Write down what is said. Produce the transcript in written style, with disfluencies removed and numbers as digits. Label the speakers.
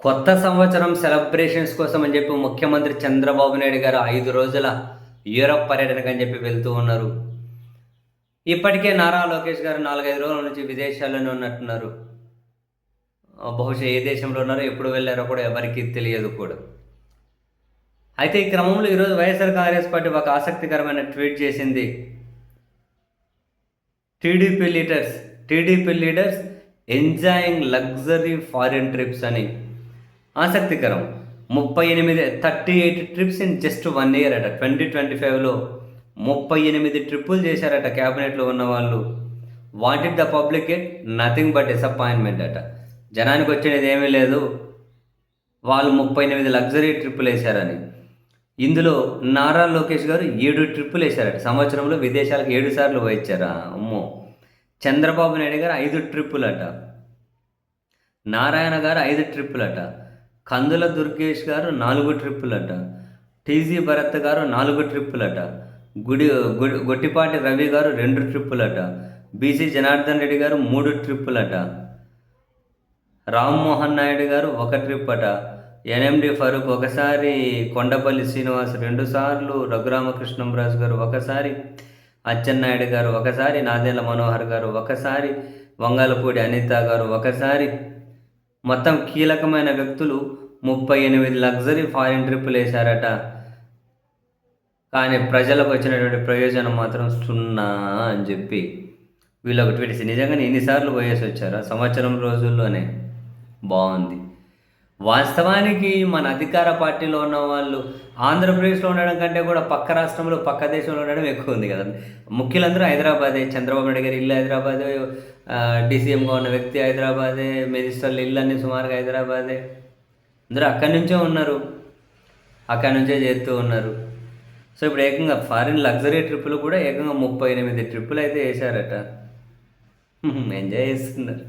Speaker 1: కొత్త సంవత్సరం సెలబ్రేషన్స్ కోసం అని చెప్పి ముఖ్యమంత్రి చంద్రబాబు నాయుడు గారు 5 రోజుల యూరప్ పర్యటనకు అని చెప్పి వెళ్తూ ఉన్నారు. ఇప్పటికే నారా లోకేష్ గారు 4, 5 రోజుల నుంచి విదేశాల్లోనే ఉన్నట్టున్నారు. బహుశా ఏ దేశంలో ఉన్నారో, ఎప్పుడు వెళ్ళారో కూడా ఎవరికీ తెలియదు కూడా. అయితే ఈ క్రమంలో ఈరోజు వైఎస్ఆర్ కాంగ్రెస్ పార్టీ ఒక ఆసక్తికరమైన ట్వీట్ చేసింది. TDP leaders enjoying luxury foreign trips అని. ఆసక్తికరం. 38 ట్రిప్స్ ఇన్ జస్ట్ 1 ఇయర్ అట. 2025లో 38 ట్రిప్పులు చేశారట క్యాబినెట్లో ఉన్న వాళ్ళు. What it the public it? Nothing but disappointment అట. జనానికి వచ్చినది ఏమీ లేదు, వాళ్ళు 38 లగ్జరీ ట్రిప్పులు వేశారని. ఇందులో నారా లోకేష్ గారు 7 ట్రిప్పులు వేశారట. సంవత్సరంలో విదేశాలకు 7 సార్లు పోయించారా అమ్మో. చంద్రబాబు నాయుడు గారు 5 ట్రిప్పులట. నారాయణ గారు 5 ట్రిప్పులట. కందుల దుర్గేష్ గారు 4 ట్రిప్పులట. టీజీ భరత్ గారు 4 ట్రిప్పులట. గొట్టిపాటి రవి గారు 2 ట్రిప్పులట. బీసీ జనార్దన్ రెడ్డి గారు 3 ట్రిప్పులట. రామ్మోహన్ నాయుడు గారు 1 ట్రిప్ అట. ఎన్ఎండి ఫరూక్ ఒకసారి, కొండపల్లి శ్రీనివాస్ 2 సార్లు, రఘురామకృష్ణంరాజు గారు ఒకసారి, అచ్చెన్నాయుడు గారు ఒకసారి, నాదెళ్ల మనోహర్ గారు ఒకసారి, వంగలపూడి అనిత గారు ఒకసారి. మొత్తం కీలకమైన వ్యక్తులు 38 లగ్జరీ ఫారిన్ ట్రిప్పులు వేశారట. కానీ ప్రజలకు వచ్చినటువంటి ప్రయోజనం మాత్రం 0 అని చెప్పి వీళ్ళు ఒక ట్వీట్. నిజంగానే ఎన్నిసార్లు పోయేసి వచ్చారా సంవత్సరం రోజుల్లోనే? బాగుంది. వాస్తవానికి మన అధికార పార్టీలో ఉన్న వాళ్ళు ఆంధ్రప్రదేశ్లో ఉండడం కంటే కూడా పక్క రాష్ట్రంలో, పక్క దేశంలో ఉండడం ఎక్కువ ఉంది కదా. ముఖ్యులందరూ హైదరాబాదే. చంద్రబాబు నాయుడు గారి ఇల్లు హైదరాబాదే, డీసీఎంగా ఉన్న వ్యక్తి హైదరాబాదే, మినిస్టర్లు ఇల్లు అన్నీ సుమారుగా హైదరాబాదే. అందరూ అక్కడి నుంచే ఉన్నారు, అక్కడి నుంచే చేస్తూ ఉన్నారు. సో ఇప్పుడు ఏకంగా ఫారిన్ లగ్జరీ ట్రిప్పులు కూడా ఏకంగా 38 ట్రిప్పులు అయితే వేశారట. ఎంజాయ్ చేస్తున్నారు.